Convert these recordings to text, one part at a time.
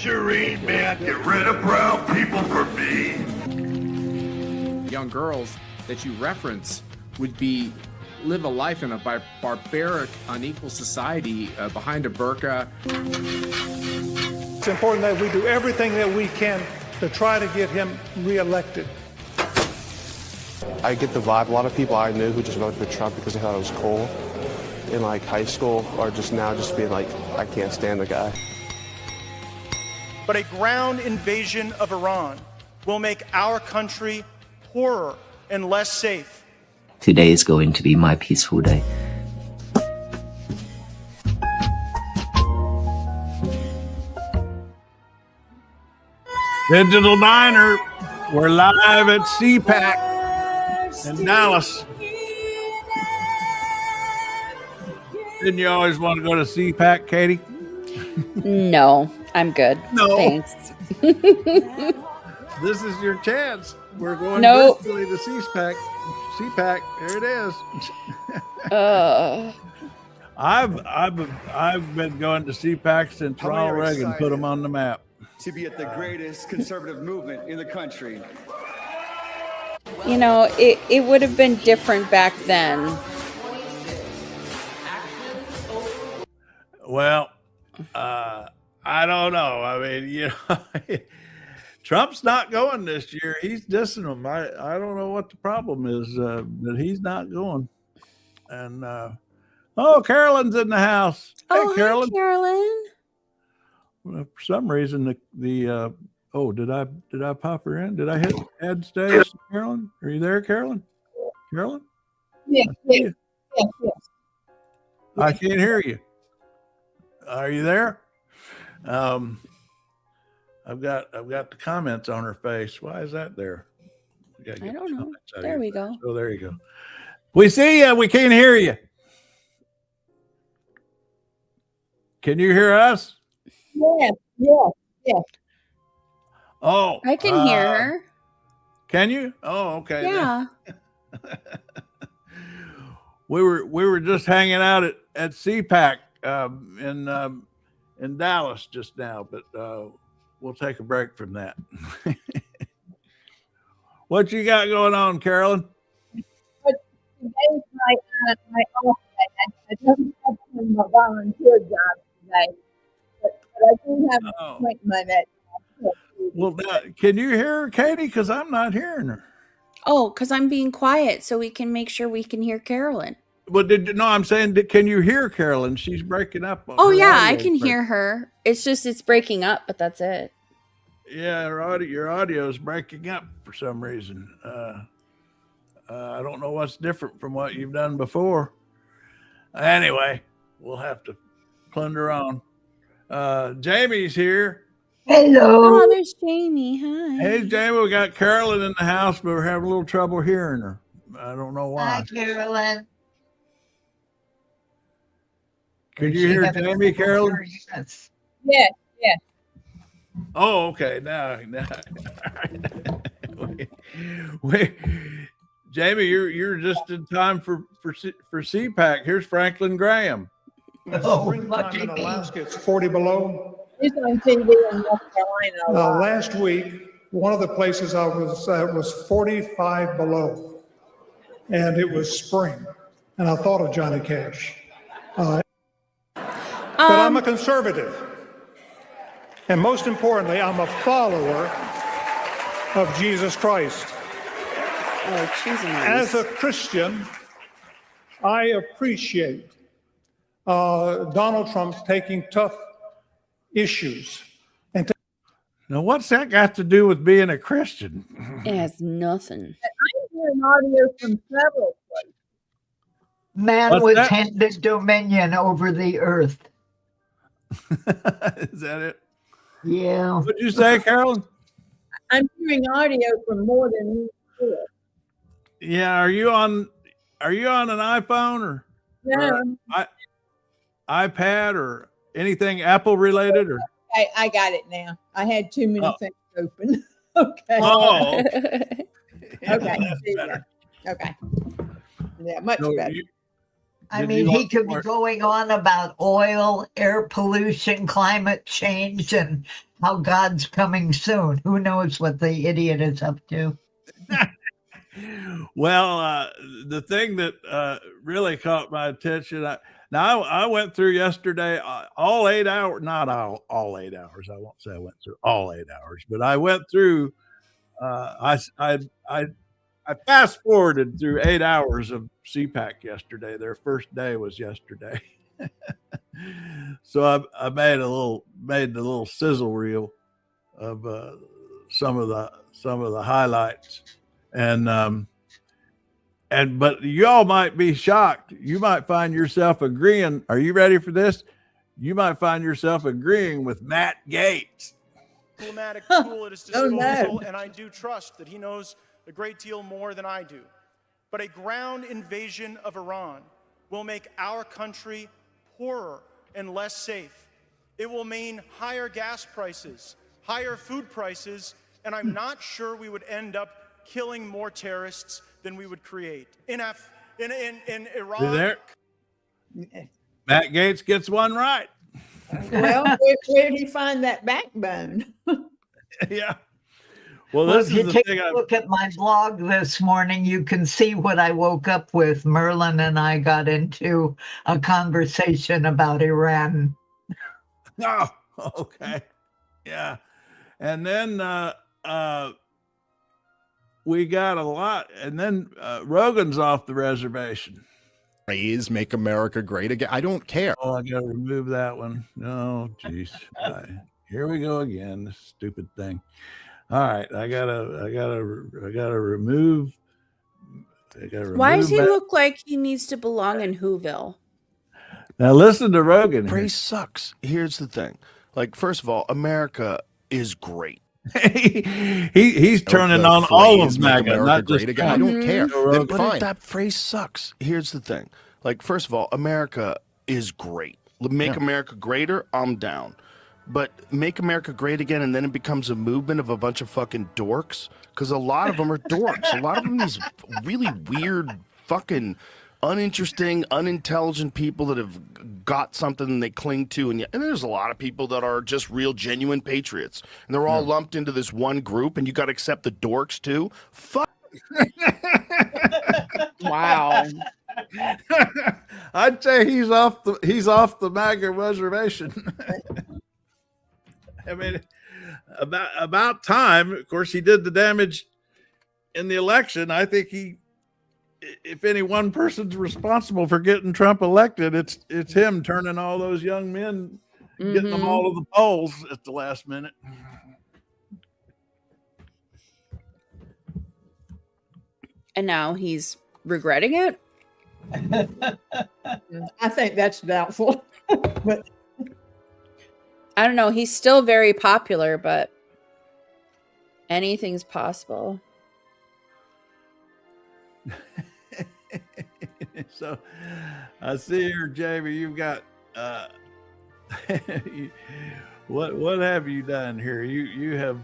tangerine man, get rid of brown people for me. Young girls that you reference would be live a life in a barbaric, unequal society behind a burqa. It's important that we do everything that we can to try to get him reelected. I get the vibe, a lot of people I knew who just voted for Trump because they thought it was cool in like high school, or just now just being like, I can't stand the guy. But a ground invasion of Iran will make our country poorer and less safe. Today is going to be my peaceful day. Digital Diner, we're live at CPAC in Dallas. Didn't you always want to go to CPAC, Katie? No, I'm good. No. Thanks. This is your chance. We're going Nope. virtually to CPAC. CPAC, there it is. I've been going to CPAC since Ronald Reagan put them on the map. To be at the greatest conservative movement in the country. You know, it would have been different back then. Well, I don't know. I mean, you know, Trump's not going this year. He's dissing them. I don't know what the problem is, but he's not going. And oh, Carolyn's in the house. Oh, hey, Carolyn. hi, Carolyn. Well, for some reason, oh, did I pop her in? Did I hit add stage, Carolyn? Are you there, Carolyn? Carolyn? Yes. I can't hear you. Are you there? I've got the comments on her face. Why is that there? I don't know. There we go. Oh, there you go. We see you. We can't hear you. Can you hear us? Yes. Oh, I can hear her. Can you? Oh, okay. Yeah. We were just hanging out at CPAC in Dallas just now, but we'll take a break from that. What you got going on, Carolyn? Today's my off day. I don't have my volunteer job today, but I do have an appointment at. Well, can you hear her, Katie? Because I'm not hearing her. Oh, because I'm being quiet so we can make sure we can hear Carolyn. But I'm saying, can you hear Carolyn? She's breaking up. Oh, yeah, I can hear her. It's just it's breaking up, but that's it. Yeah, your audio is breaking up for some reason. I don't know what's different from what you've done before. Anyway, we'll have to plunder on. Jamie's here. Hello. Oh, there's Jamie. Hi. Hey, Jamie, we got Carolyn in the house, but we're having a little trouble hearing her. I don't know why. Hi, Carolyn. Can you hear Jamie, Carolyn? Yes. Oh, okay. Now. Jamie, you're just in time for CPAC. Here's Franklin Graham. Springtime in Alaska, it's 40 below. He's on TV in North Carolina. Last week, one of the places I was at was 45 below, and it was spring. And I thought of Johnny Cash. But I'm a conservative. And most importantly, I'm a follower of Jesus Christ. Oh, she's As a Christian, I appreciate Donald Trump taking tough issues. Now, what's that got to do with being a Christian? It has nothing. I'm hearing audio from several places. Man was handed dominion over the earth. Is that it? Yeah. What'd you say, Carolyn? I'm hearing audio from more than one. Yeah. Are you on an iPhone or iPad or anything Apple related? Or I got it now. I had too many things open. Okay. Oh. Okay. Okay. Yeah, much better. I mean, he could be going on about oil, air pollution, climate change, and how God's coming soon. Who knows what the idiot is up to? Well, the thing that really caught my attention, I went through yesterday all 8 hours, not all 8 hours. I won't say I went through all 8 hours, but I went through. I fast forwarded through 8 hours of CPAC yesterday. Their first day was yesterday, so I made the little sizzle reel of some of the highlights. And but y'all might be shocked. You might find yourself agreeing. Are you ready for this? You might find yourself agreeing with Matt Gaetz. Diplomatic tool at his disposal, and I do trust that he knows a great deal more than I do. But a ground invasion of Iran will make our country poorer and less safe. It will mean higher gas prices, higher food prices, and I'm not sure we would end up killing more terrorists than we would create. In Iran. There. Matt Gaetz gets one right. Well, where did he find that backbone? Yeah. Well, Well, this if you is the take thing. a look at my blog this morning, you can see what I woke up with. Merlin and I got into a conversation about Iran. Oh, okay. Yeah. And then we got a lot, and then Rogan's off the reservation. Phrase "Make America Great Again." I don't care. Oh, I gotta remove that one. No, jeez. Here we go again. This stupid thing. All right, I gotta remove. Why does he look like he needs to belong in Whoville? Now listen to Rogan. Phrase sucks. Here's the thing. Like, first of all, America is great. He's turning on all of MAGA, not just again. I don't care. Then But fine. That phrase sucks. Here's the thing. Like, first of all, America is great. Make America greater, I'm down. But make America great again, and then it becomes a movement of a bunch of fucking dorks, because a lot of them are dorks. A lot of them these really weird, fucking uninteresting, unintelligent people that have got something they cling to, and there's a lot of people that are just real, genuine patriots, and they're all lumped into this one group, and you got to accept the dorks too. Fuck. Wow. I'd say he's off the MAGA reservation. I mean, about time. Of course, he did the damage in the election. I think if any one person's responsible for getting Trump elected, it's him turning all those young men, getting them all to the polls at the last minute. And now he's regretting it? I think that's doubtful. But I don't know. He's still very popular, but anything's possible. So I see here, Jamie, you've got what have you done here? You have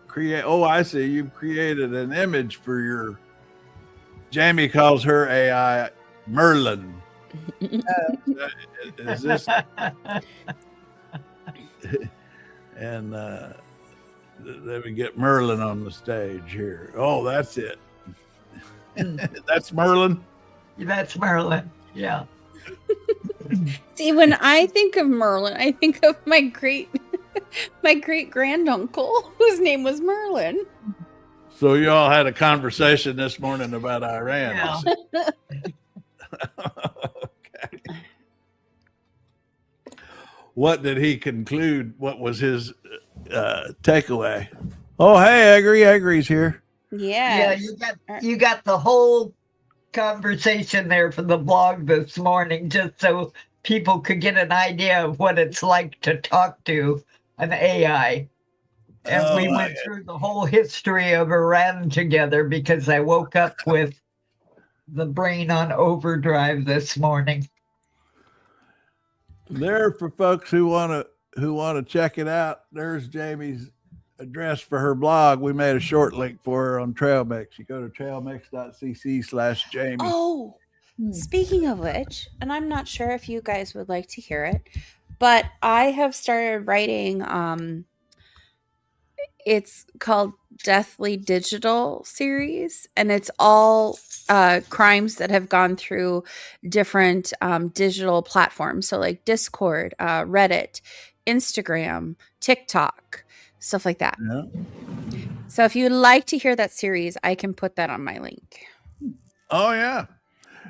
created. Oh, I see. You've created an image for your. Jamie calls her AI Merlin. Is this? And let me get Merlin on the stage here. Oh, that's it. That's Merlin. That's Merlin. Yeah. See, when I think of Merlin, I think of my great granduncle whose name was Merlin. So you all had a conversation this morning about Iran. Yeah. Okay. What did he conclude? What was his takeaway? Oh, hey, Agree's here. Yeah. Yeah, you got the whole conversation there for the blog this morning, just so people could get an idea of what it's like to talk to an AI. And we went through the whole history of Iran together because I woke up with the brain on overdrive this morning. There, for folks who want to check it out, there's Jamie's address for her blog. We made a short link for her on Trailmix. You go to trailmix.cc/Jamie. Oh, speaking of which, and I'm not sure if you guys would like to hear it, but I have started writing. It's called Deathly Digital series, and it's all crimes that have gone through different digital platforms. So like Discord, Reddit, Instagram, TikTok, stuff like that. Yeah. So if you'd like to hear that series, I can put that on my link. Oh yeah.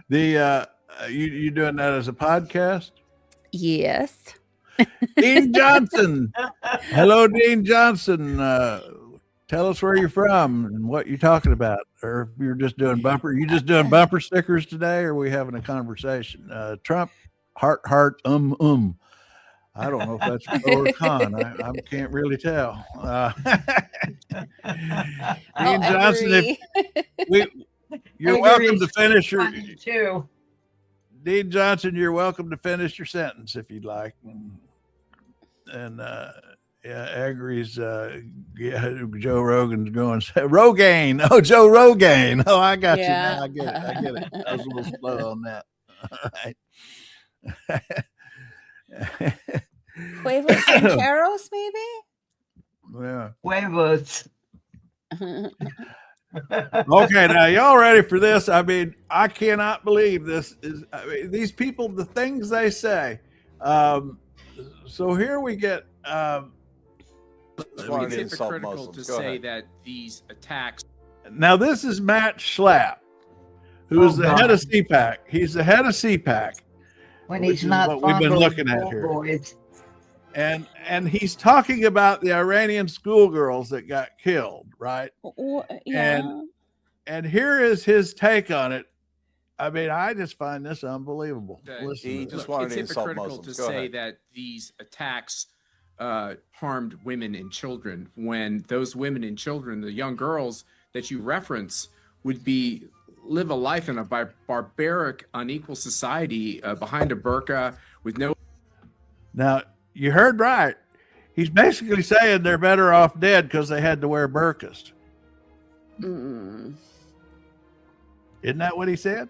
The you doing that as a podcast? Yes. Dean Johnson. Hello, Dean Johnson. Tell us where you're from and what you're talking about, or if you're just doing bumper. You just doing bumper stickers today, or are we having a conversation? Trump, heart, I don't know if that's pro or con. I can't really tell. Dean Johnson, you're welcome to finish your. Dean Johnson, you're welcome to finish your sentence if you'd like. And agrees. Joe Rogan's going. Rogaine. Oh, Joe Rogan. Oh, I got you now. I get it. I was a little slow on that. All right. Huevos rancheros, maybe? Yeah. Huevos. Okay, now y'all ready for this? I mean, I cannot believe this is. I mean, these people, the things they say. So here we get. It's hypocritical to say that these attacks. Now this is Matt Schlapp, who is the head of CPAC. He's the head of CPAC. When he's not what we've been looking at here. Boys. And he's talking about the Iranian schoolgirls that got killed, right? Yeah. And here is his take on it. I mean, I just find this unbelievable. He just wanted to insult Muslims. To say that these attacks harmed women and children, when those women and children, the young girls that you reference, would live a life in a barbaric, unequal society behind a burqa with no. Now, you heard right. He's basically saying they're better off dead because they had to wear burqas. Isn't that what he said?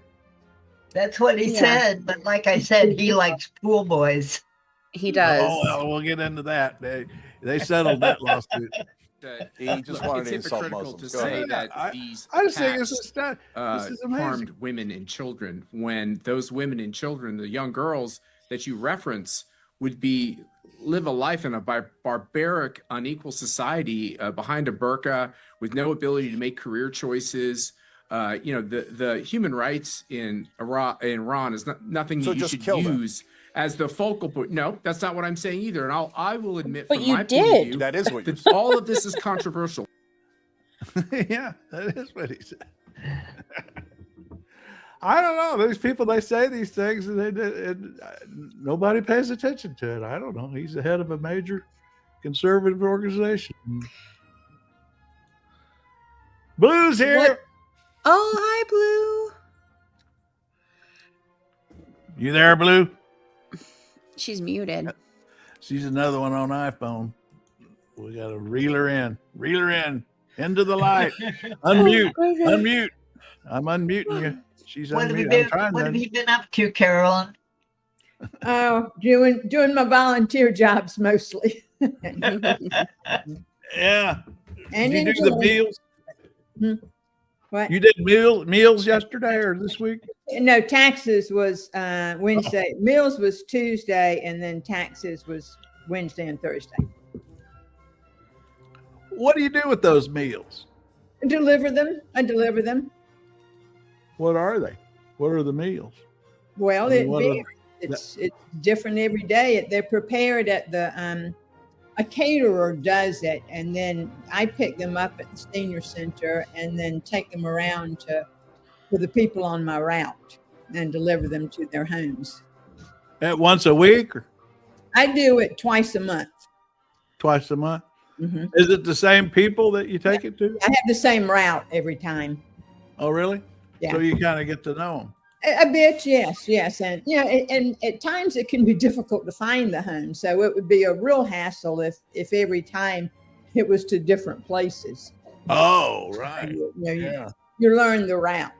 That's what he said. But like I said, he likes pool boys. He does. Oh, well, we'll get into that. They settled that lawsuit. He just wanted to insult Muslims. To say that these I just think attacks, this is amazing. harmed women and children, when those women and children, the young girls that you reference, would live a life in a barbaric, unequal society behind a burqa with no ability to make career choices. The human rights in Iran is nothing that you should use as the focal point. No, that's not what I'm saying either. And I will admit, but from you my did. point of view, That is what you that all of this is controversial. Yeah, that is what he said. I don't know. These people, they say these things and nobody pays attention to it. I don't know. He's the head of a major conservative organization. Blue's here. What? Oh, hi, Blue. You there, Blue? She's muted. She's another one on iPhone. We got to reel her in into the light. Unmute. I'm unmuting you. She's unmuted. What have you been up to, Carolyn? Oh, doing my volunteer jobs mostly. Yeah. And did you do the meals? What? You did meals yesterday or this week? No, taxes was Wednesday. Meals was Tuesday, and then taxes was Wednesday and Thursday. What do you do with those meals? I deliver them. What are they? What are the meals? Well, it varies. It's different every day. They're prepared at the a caterer does it, and then I pick them up at the senior center and then take them around to the people on my route and deliver them to their homes. At once a week? Or? I do it twice a month. Twice a month? Mm-hmm. Is it the same people that you take it to? I have the same route every time. Oh, really? Yeah. So you kind of get to know them. A bit, yes, and and at times it can be difficult to find the home. So it would be a real hassle if every time it was to different places. Oh, right. You learn the route,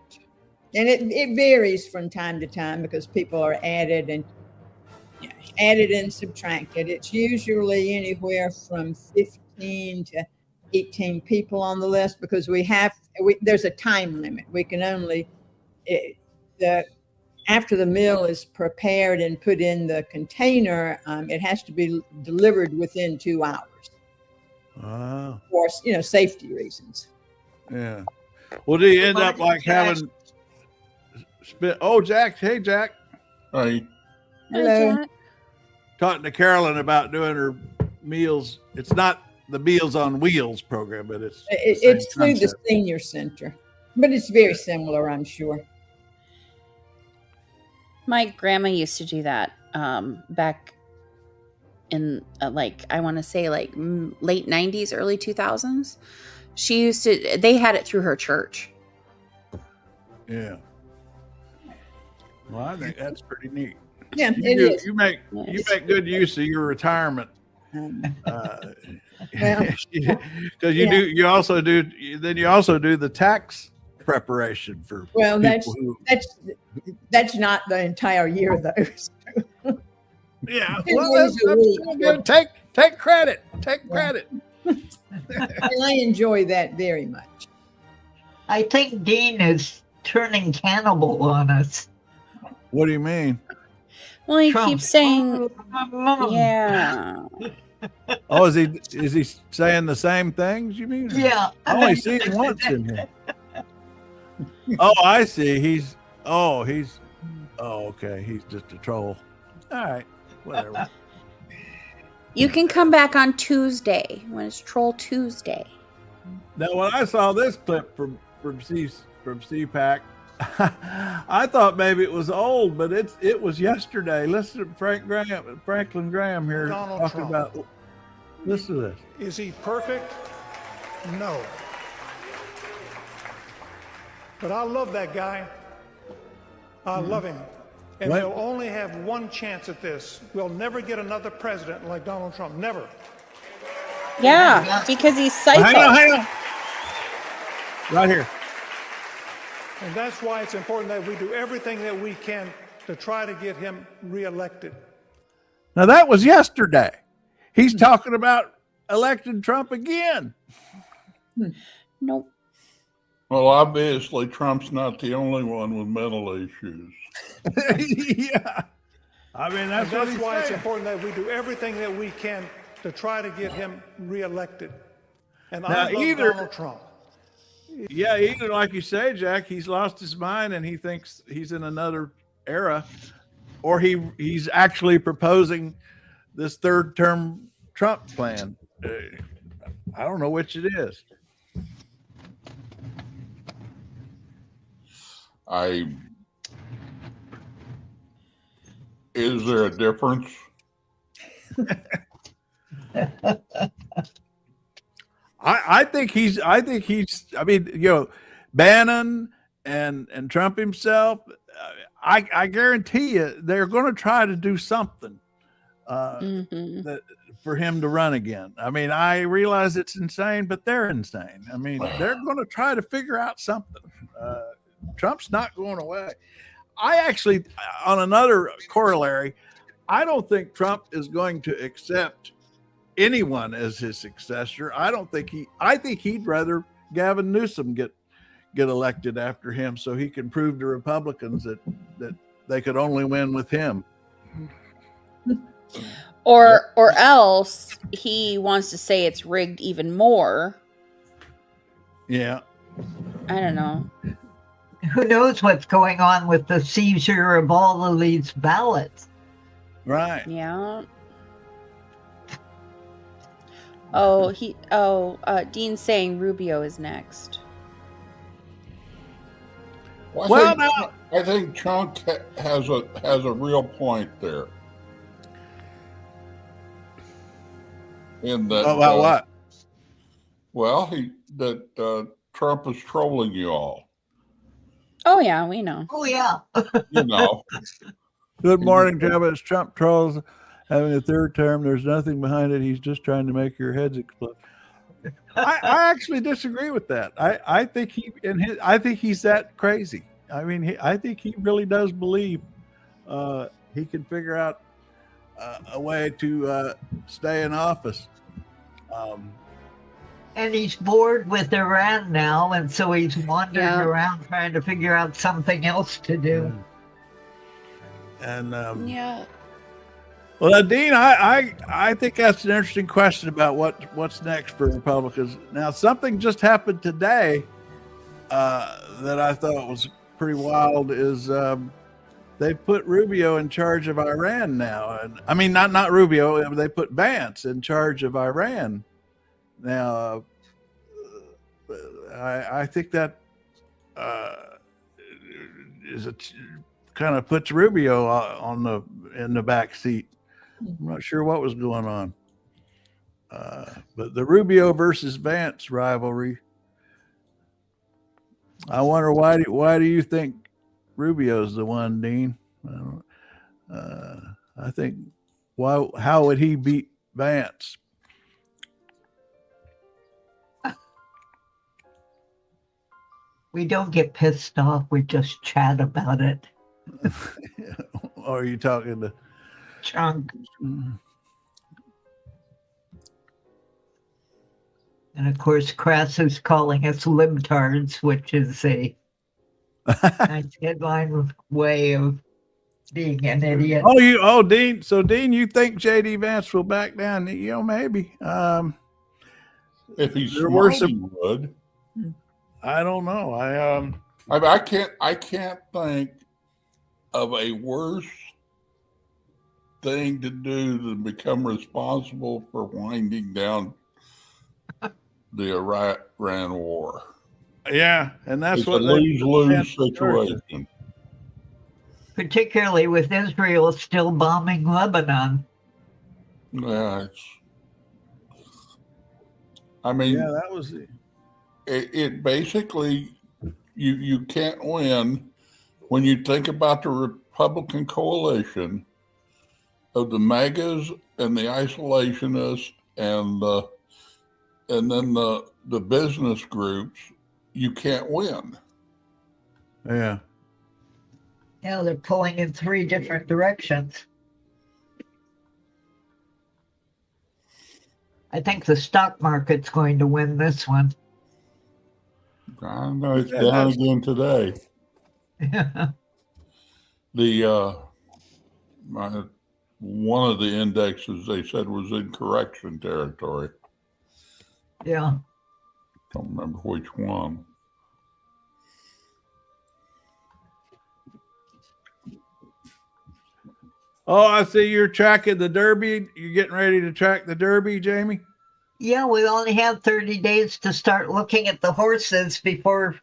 and it varies from time to time because people are added, and added and subtracted. It's usually anywhere from 15 to 18 people on the list because there's a time limit. We can only, after the meal is prepared and put in the container, it has to be delivered within 2 hours. For safety reasons. Yeah. Well, do you end up like having Jack? Hey, Jack. Hi. Hello. Talking to Carolyn about doing her meals. It's not the Meals on Wheels program, but it's through the senior center, but it's very similar, I'm sure. My grandma used to do that back in I want to say late 90s, early 2000s. They had it through her church. Yeah. Well, I think that's pretty neat. Yeah, it is. You make good use of your retirement. Because you also do the tax preparation for that's not the entire year though. Yeah, well, take credit. And I enjoy that very much. I think Dean is turning cannibal on us. What do you mean? Well, he keeps saying, yeah. Oh, is he saying the same things? You mean? Yeah. I only see him once in here. Oh, I see. Okay. He's just a troll. All right, whatever. You can come back on Tuesday when it's Troll Tuesday. Now, when I saw this clip from CPAC, I thought maybe it was old, but it was yesterday. Listen to Franklin Graham here Donald talking Trump. about. Listen to this. Is he perfect? No. But I love that guy. I love him. And What? we'll only have one chance at this. We'll never get another president like Donald Trump. Never. Yeah, because he's psycho. Hang on. Right here. And that's why it's important that we do everything that we can to try to get him reelected. Now, that was yesterday. He's talking about electing Trump again. Nope. Well, obviously, Trump's not the only one with mental issues. Yeah. I mean, that's why it's important that we do everything that we can to try to get him reelected. And I love Donald Trump. Yeah, either like you say, Jack, he's lost his mind and he thinks he's in another era, or he's actually proposing this third term Trump plan. I don't know which it is. Is there a difference? I think he's, I mean, Bannon and Trump himself, I guarantee you they're going to try to do something for him to run again. I mean, I realize it's insane, but they're insane. I mean, they're going to try to figure out something. Trump's not going away. I actually, on another corollary, I don't think Trump is going to accept anyone as his successor. I think he'd rather Gavin Newsom get elected after him so he can prove to Republicans that they could only win with him. Or else he wants to say it's rigged even more. Yeah. I don't know. Who knows what's going on with the seizure of all of these ballots? Right. Yeah. Dean's saying Rubio is next. I think Trump has a real point there. In that, about what? Well, Trump is trolling you all. Oh yeah, we know. Oh yeah. You know. Good morning, Jabba. It's Trump trolls having a third term. There's nothing behind it. He's just trying to make your heads explode. I actually disagree with that. I think he's that crazy. I mean, I think he really does believe he can figure out a way to stay in office. And he's bored with Iran now, and so he's wandering around trying to figure out something else to do. And well, Dean, I think that's an interesting question about what's next for Republicans. Now, something just happened today that I thought was pretty wild. Is they put Rubio in charge of Iran now, and I mean not Rubio. They put Vance in charge of Iran now. I think that kind of puts Rubio in the back seat. I'm not sure what was going on, but the Rubio versus Vance rivalry. I wonder why do you think Rubio's the one, Dean? I think how would he beat Vance? We don't get pissed off. We just chat about it. Or are you talking to Chunk? And of course, Crass is calling us libtards, which is a nice headline way of being an idiot. Dean. So Dean, you think J.D. Vance will back down? You know, maybe. If he's smart, he would. I don't know. I can't think of a worse thing to do than become responsible for winding down the Iran war. Yeah, and that's it's what a lose-lose situation. Particularly with Israel still bombing Lebanon. Yeah, that was it basically you can't win when you think about the Republican coalition of the MAGAs and the isolationists and then the business groups. You can't win. Yeah. Yeah, they're pulling in 3 different directions. I think the stock market's going to win this one. I know it's down again today. One of the indexes they said was in correction territory. Yeah. Don't remember which one. Oh, I see you're tracking the Derby. You're getting ready to track the Derby, Jamie? Yeah, we only have 30 days to start looking at the horses before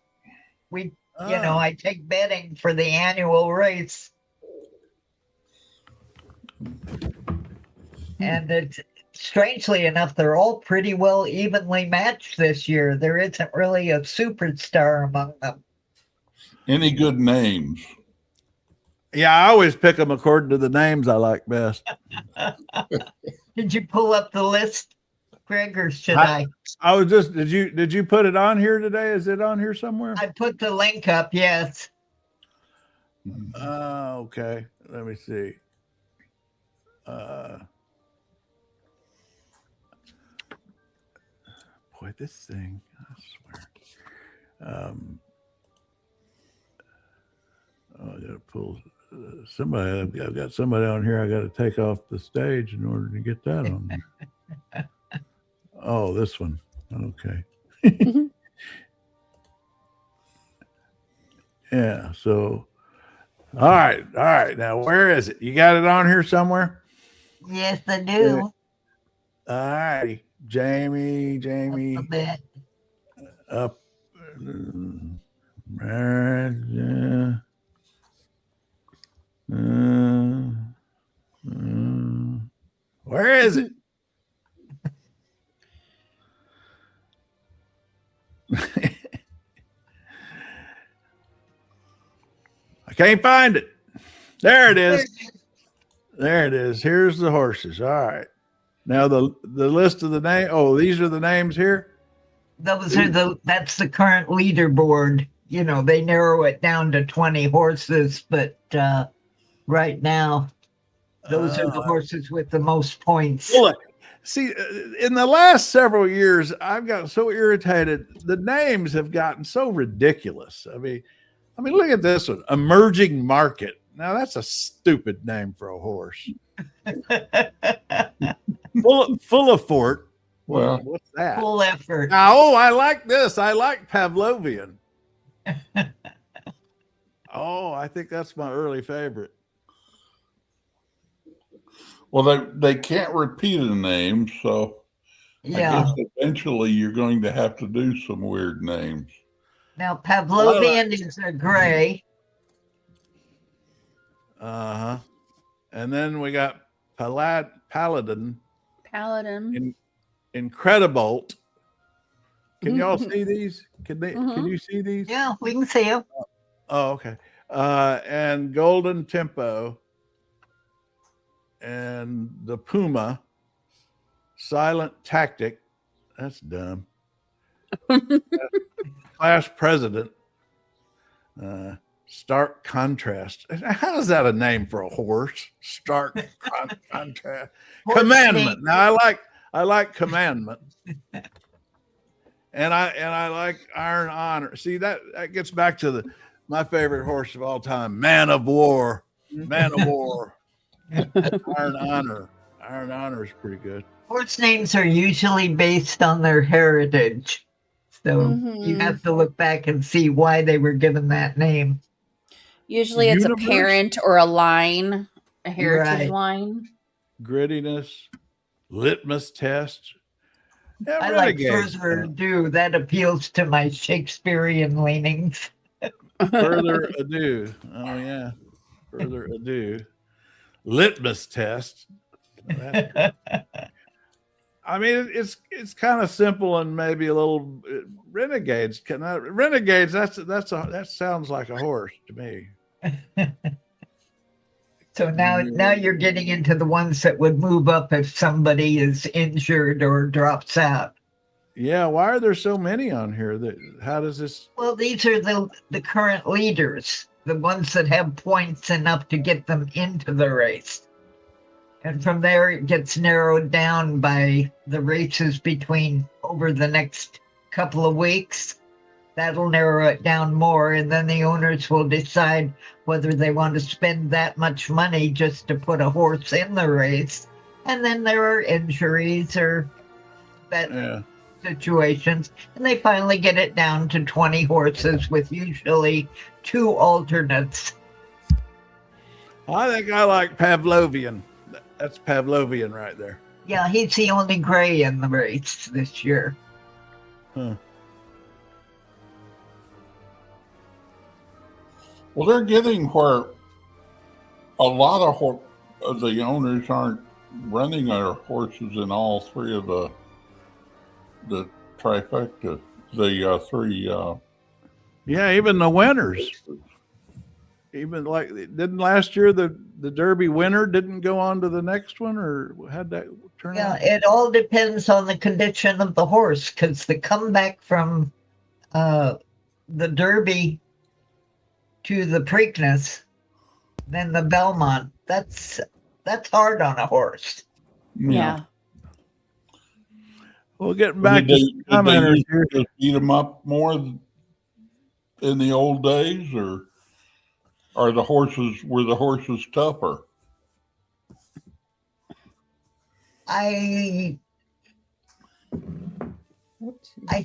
we, I take betting for the annual race. And it's strangely enough, they're all pretty well evenly matched this year. There isn't really a superstar among them. Any good names? Yeah, I always pick them according to the names I like best. Did you pull up the list, Greg, or should I? I was just, did you put it on here today? Is it on here somewhere? I put the link up, yes. Okay. Let me see. Boy, this thing, I swear. I gotta pull somebody. I've got somebody on here. I got to take off the stage in order to get that on there. Oh, this one. Okay. Yeah. So, all right. Now, where is it? You got it on here somewhere? Yes, I do. All righty. Jamie. Up. Where is it? I can't find it. There it is. There it is. Here's the horses. All right. Now the list of the name. Oh, these are the names here. That's the current leaderboard. They narrow it down to 20 horses, but right now. Those are the horses with the most points. Well, see, in the last several years, I've gotten so irritated. The names have gotten so ridiculous. I mean, look at this one, Emerging Market. Now that's a stupid name for a horse. full of fort. Well, what's that? Full effort. Oh, I like this. I like Pavlovian. Oh, I think that's my early favorite. Well, they can't repeat a name, so yeah. I guess eventually you're going to have to do some weird names. Now, Pavlovian is a gray. Uh-huh. And then we got Paladin. Incredibolt. Can y'all see these? Can you see these? Yeah, we can see them. Oh, okay. And Golden Tempo. And the Puma. Silent Tactic. That's dumb. Class President. Stark Contrast. How is that a name for a horse? Stark Contrast. Commandment. Now I like Commandment. And I like Iron Honor. See, that gets back to my favorite horse of all time, Man of War. Man of War. Iron Honor. Iron Honor is pretty good. Horse names are usually based on their heritage. So you have to look back and see why they were given that name. Usually it's a parent or a line, a heritage line. Grittiness, litmus test. Yeah, I like Further Ado. That appeals to my Shakespearean leanings. Further Ado. Oh, yeah. Further Ado. Litmus test. I mean, it's kind of simple and maybe a little renegades. Renegades. That sounds like a horse to me. So now you're getting into the ones that would move up if somebody is injured or drops out. Yeah. Why are there so many on here? How does this? Well, these are the current leaders, the ones that have points enough to get them into the race. And from there, it gets narrowed down by the races over the next couple of weeks. That'll narrow it down more. And then the owners will decide whether they want to spend that much money just to put a horse in the race. And then there are injuries or situations. And they finally get it down to 20 horses with usually 2 alternates. I think I like Pavlovian. That's Pavlovian right there. Yeah, he's the only gray in the race this year. Huh. Well, they're getting where a lot of the owners aren't running their horses in all 3 of the trifecta. The 3. Yeah, even the winners. Even like, didn't last year the Derby winner didn't go on to the next one, or how'd that turn out? Yeah, it all depends on the condition of the horse, because the comeback from the Derby to the Preakness, then the Belmont, that's hard on a horse. Yeah. Well, getting back to commenters here. Just beat them up more in the old days, or were the horses tougher? I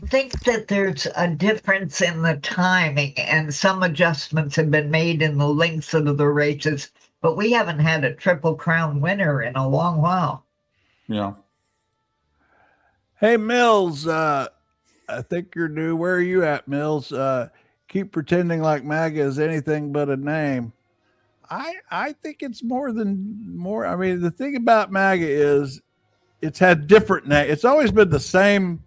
think that there's a difference in the timing, and some adjustments have been made in the lengths of the races, but we haven't had a Triple Crown winner in a long while. Yeah. Hey, Mills, I think you're new. Where are you at, Mills? Keep pretending like MAGA is anything but a name. I think it's more. I mean, the thing about MAGA is it's had different names. It's always been the same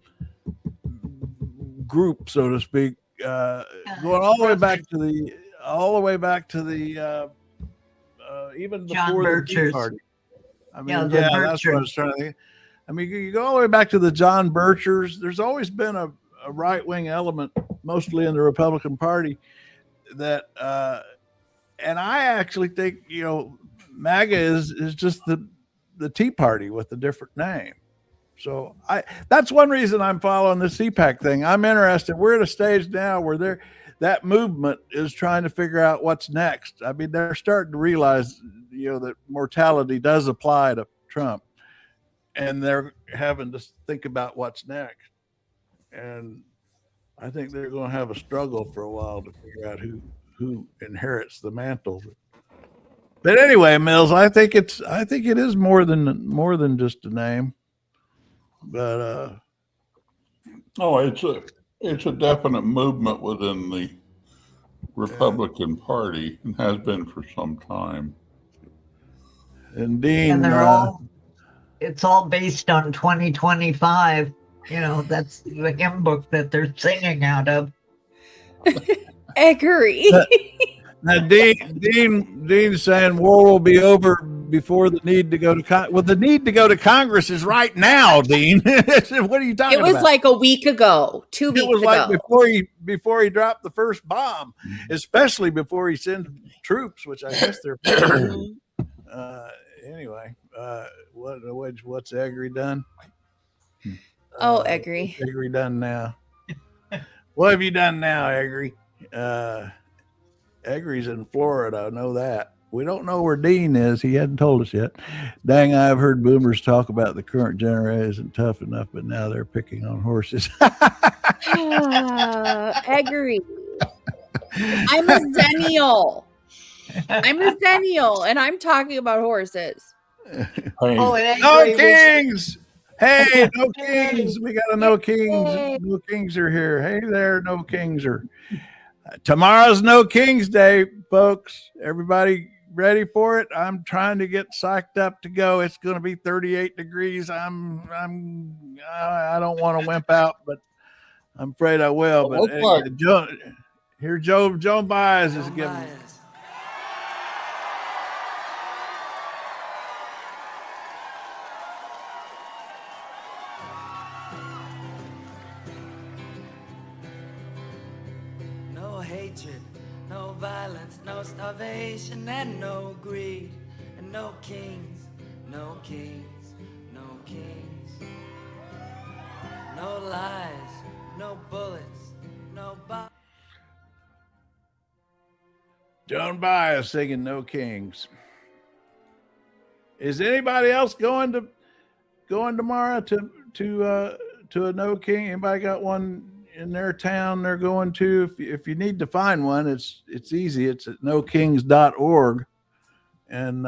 group, so to speak, going all the way back to the even before the Tea Party. I mean, that's what I was trying to think. I mean, you go all the way back to the John Birchers. There's always been a right-wing element, mostly in the Republican Party, that, and I actually think, MAGA is just the Tea Party with a different name. So that's one reason I'm following the CPAC thing. I'm interested. We're at a stage now where that movement is trying to figure out what's next. I mean, they're starting to realize, that mortality does apply to Trump, and they're having to think about what's next. And I think they're going to have a struggle for a while to figure out who inherits the mantle. But anyway, Mills, I think it is more than just a name. But it's a definite movement within the Republican Party and has been for some time. And Dean, it's all based on 2025. That's the hymn book that they're singing out of. Agree. Now, Dean's saying war will be over before the need to go to Congress. Well, the need to go to Congress is right now, Dean. What are you talking about? It was like a week ago, 2 weeks ago. It was like before he dropped the first bomb, especially before he sent troops, which I guess they're planning. Anyway, what's Egri done? Egri. What's Egri done now? What have you done now, Egri? Egri's in Florida. I know that. We don't know where Dean is. He hadn't told us yet. Dang, I've heard boomers talk about the current generation isn't tough enough, but now they're picking on horses. Egri. I'm a zennial. And I'm talking about horses. No kings. Hey, no kings. We got a no kings. Hey. No kings are here. Hey there, no kings are. Tomorrow's No Kings Day, folks. Everybody ready for it? I'm trying to get psyched up to go. It's going to be 38 degrees. I don't want to wimp out, but I'm afraid I will. But Joe Baez is giving. Violence, no starvation, and no greed, and no kings, no kings, no kings, no lies, no bullets, no Joan Baez singing No Kings. Is anybody else going tomorrow to a No King? Anybody got one in their town they're going to? If you need to find one, it's easy. It's at nokings.org. And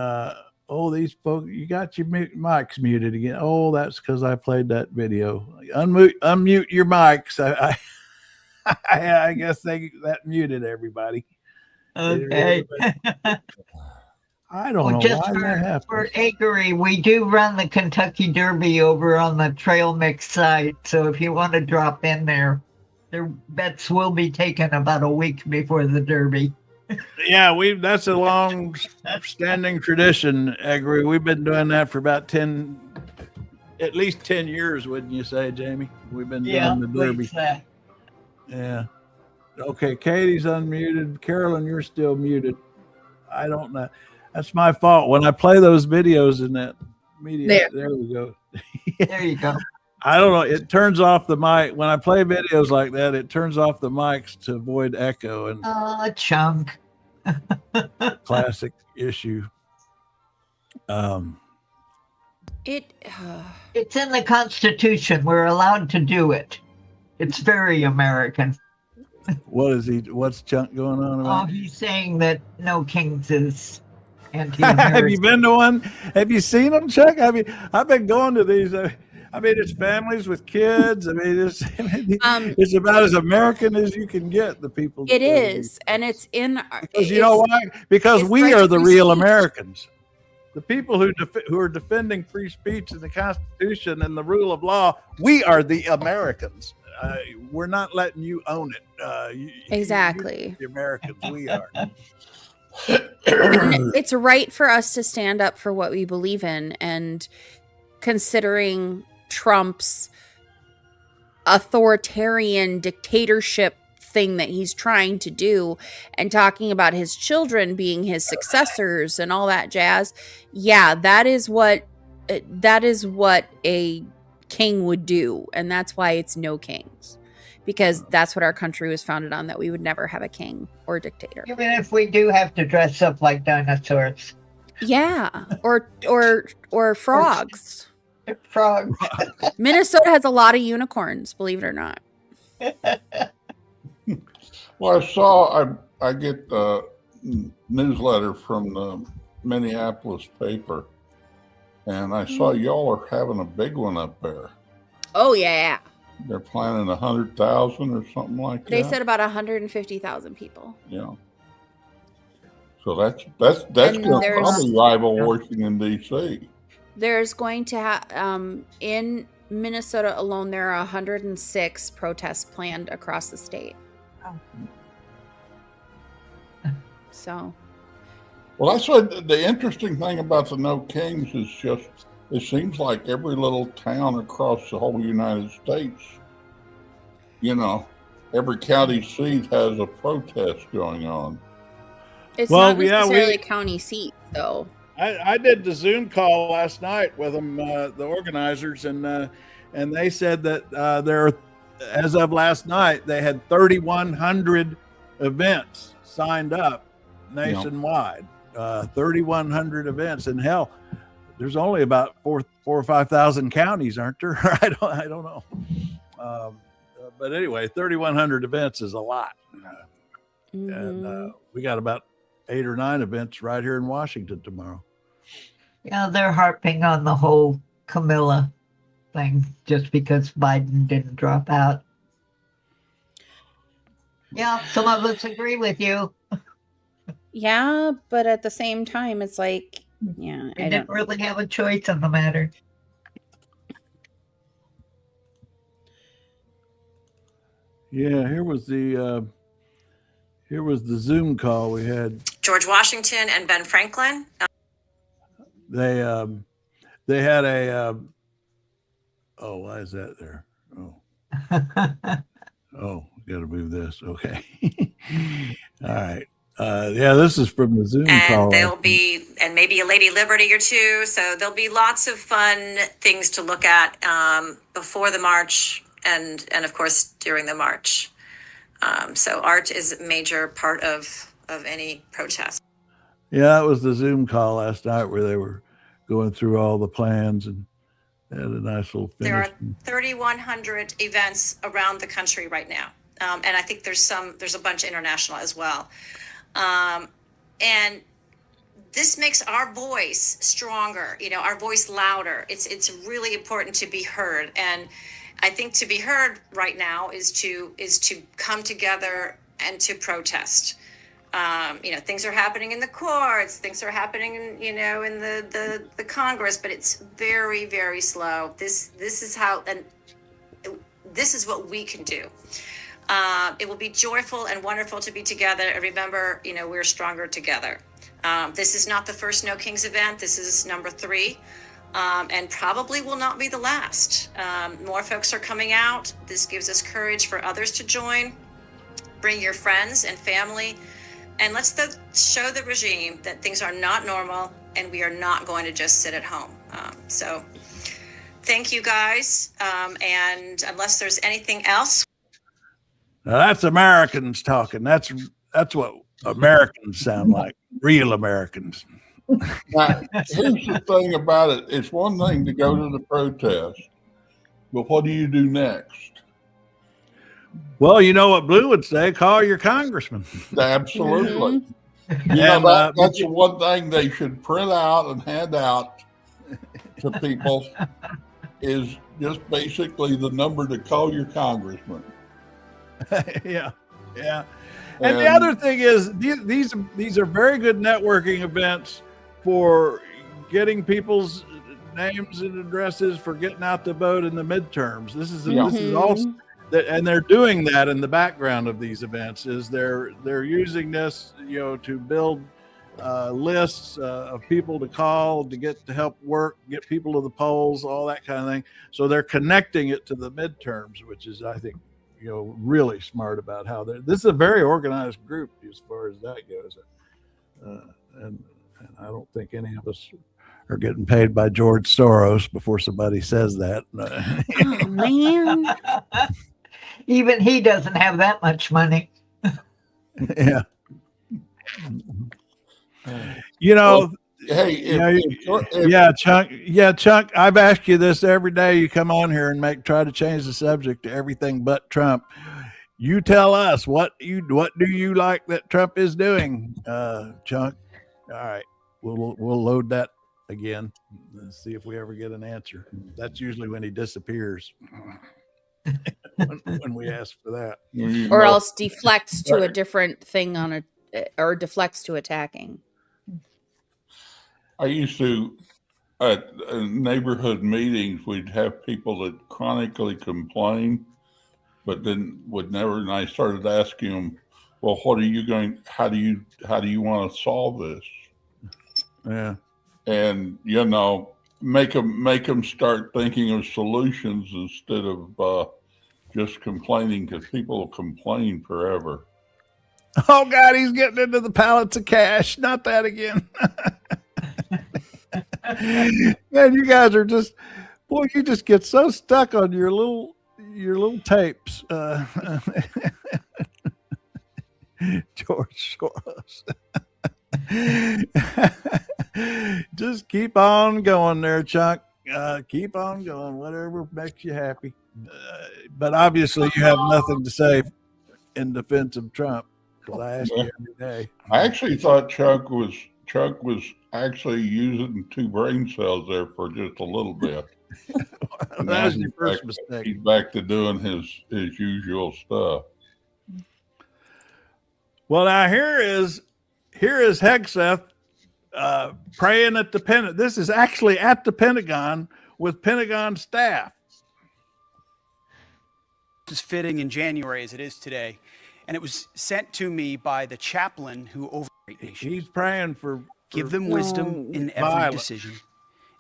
these folks, you got your mics muted again. Oh, that's because I played that video. Unmute your mics. I guess that muted everybody. Okay. I don't know why that happened. For Egri, we do run the Kentucky Derby over on the Trail Mix site. So if you want to drop in there, their bets will be taken about a week before the Derby. Yeah, that's a long-standing tradition, Egri. We've been doing that for about at least 10 years, wouldn't you say, Jamie? We've been doing the Derby. Yeah. Okay, Katie's unmuted. Carolyn, you're still muted. I don't know. That's my fault. When I play those videos in that media, there we go. There you go. I don't know. It turns off the mic. When I play videos like that, it turns off the mics to avoid echo. And chunk. Classic issue. It's in the Constitution. We're allowed to do it. It's very American. What's Chunk going on about? Oh, he's saying that No Kings is anti-American. Have you been to one? Have you seen them, Chuck? I mean, I've been going to these. It's families with kids. It's about as American as you can get. The people. It is, and it's in. Because you know why? Because we are the real Americans. The people who are defending free speech and the Constitution and the rule of law. We are the Americans. We're not letting you own it. Exactly. The Americans, we are. It's right for us to stand up for what we believe in, and considering Trump's authoritarian dictatorship thing that he's trying to do, and talking about his children being his successors and all that jazz. Yeah, that is what a king would do, and that's why it's no kings, because that's what our country was founded on, that we would never have a king or dictator. Even if we do have to dress up like dinosaurs. Yeah, or frogs. Frogs. Minnesota has a lot of unicorns, believe it or not. Well, I saw, I get the newsletter from the Minneapolis paper, and I saw y'all are having a big one up there. Oh, yeah. They're planning 100,000 or something like that. They said about 150,000 people. Yeah. So that's going to probably rival Washington, D.C. There's going to have, in Minnesota alone, there are 106 protests planned across the state. Oh. So. Well, that's what the interesting thing about the No Kings is just, it seems like every little town across the whole United States, every county seat has a protest going on. It's not necessarily a county seat, though. I did the Zoom call last night with them, the organizers, and they said that as of last night, they had 3,100 events signed up nationwide. 3,100 events, and hell, there's only about 4,000 or 5,000 counties, aren't there? I don't know. But anyway, 3,100 events is a lot, and we got about 8 or 9 events right here in Washington tomorrow. Yeah, they're harping on the whole Camilla thing just because Biden didn't drop out. Yeah, some of us agree with you. Yeah, but at the same time, it's like, yeah, I didn't really have a choice on the matter. Yeah, here was the Zoom call we had. George Washington and Ben Franklin. They had a oh, why is that there? Oh, got to move this. Okay. All right. Yeah, this is from the Zoom call. And there'll be, and maybe a Lady Liberty or two. So there'll be lots of fun things to look at before the march and of course during the march. So art is a major part of any protest. Yeah, that was the Zoom call last night where they were going through all the plans and had a nice little finish. There are 3,100 events around the country right now. And I think there's a bunch international as well. And this makes our voice stronger, our voice louder. It's really important to be heard. And I think to be heard right now is to come together and to protest. Things are happening in the courts, things are happening in the Congress, but it's very, very slow. This is how, and this is what we can do. It will be joyful and wonderful to be together. And remember, we're stronger together. This is not the first No Kings event. This is number 3, and probably will not be the last. More folks are coming out. This gives us courage for others to join. Bring your friends and family, and let's show the regime that things are not normal and we are not going to just sit at home. So thank you guys. And unless there's anything else. Now that's Americans talking. That's what Americans sound like, real Americans. Now, here's the thing about it. It's one thing to go to the protest, but what do you do next? Well, you know what Blue would say, call your congressman. Absolutely. Mm-hmm. That's the one thing they should print out and hand out to people is just basically the number to call your congressman. Yeah. And the other thing is these are very good networking events for getting people's names and addresses for getting out to vote in the midterms. This is also and they're doing that in the background of these events. Is they're using this to build lists of people to call to get to help work, get people to the polls, all that kind of thing. So they're connecting it to the midterms, which is, I think, really smart about how this is a very organized group as far as that goes. And I don't think any of us are getting paid by George Soros before somebody says that. Oh, man. Even he doesn't have that much money. Yeah. Chuck, I've asked you this every day you come on here and try to change the subject to everything but Trump. You tell us what do you like that Trump is doing, Chuck? All right, we'll load that again and see if we ever get an answer. That's usually when he disappears. when we ask for that, or else deflects to a different thing or deflects to attacking. I used to, at neighborhood meetings, we'd have people that chronically complain, but then would never. And I started asking them, "Well, how do you want to solve this?" Yeah, and make them start thinking of solutions instead of just complaining, because people will complain forever. Oh God, he's getting into the pallets of cash. Not that again. Man, you guys are just, boy, you just get so stuck on your little tapes. George Soros. Just keep on going there, Chuck. Keep on going, whatever makes you happy. But obviously you have nothing to say in defense of Trump, because I ask you every day. I actually thought Chuck was actually using 2 brain cells there for just a little bit. That was your first mistake. He's back to doing his usual stuff. Well, now here is Hegseth praying at the Pentagon. This is actually at the Pentagon with Pentagon staff. As fitting in January as it is today, and it was sent to me by the chaplain who over nation. He's praying for give them wisdom in every decision,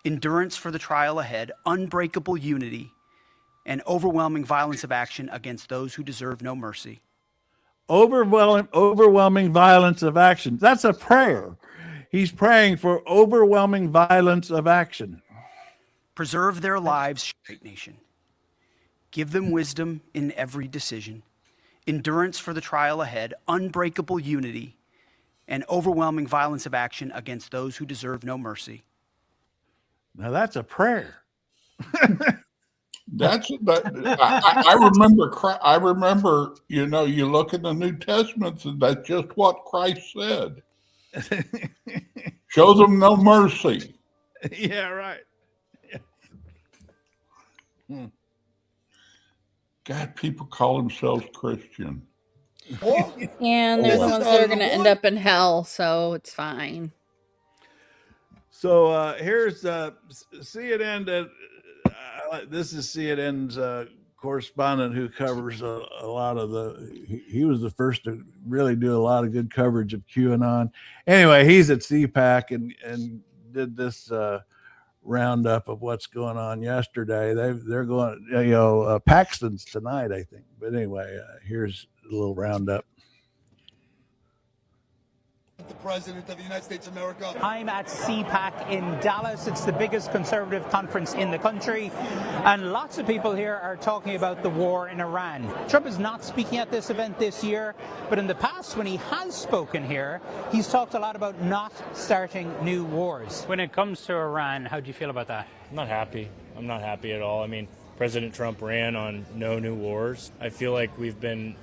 endurance for the trial ahead, unbreakable unity, and overwhelming violence of action against those who deserve no mercy. Overwhelming violence of action. That's a prayer. He's praying for overwhelming violence of action. Preserve their lives, great nation. Give them wisdom in every decision, endurance for the trial ahead, unbreakable unity, and overwhelming violence of action against those who deserve no mercy. Now that's a prayer. I remember, you look in the New Testament and that's just what Christ said. Show them no mercy. Yeah, right. Yeah. God, people call themselves Christian. And they're the ones that are going to end up in hell, so it's fine. So here's CNN. This is CNN's correspondent who covers a lot of he was the first to really do a lot of good coverage of QAnon. Anyway, he's at CPAC and did this roundup of what's going on yesterday. They're going, Paxton's tonight, I think. But anyway, here's a little roundup. The President of the United States of America. I'm at CPAC in Dallas. It's the biggest conservative conference in the country. And lots of people here are talking about the war in Iran. Trump is not speaking at this event this year, but in the past, when he has spoken here, he's talked a lot about not starting new wars. When it comes to Iran, how do you feel about that? I'm not happy. I'm not happy at all. I mean, President Trump ran on no new wars. I feel like we've been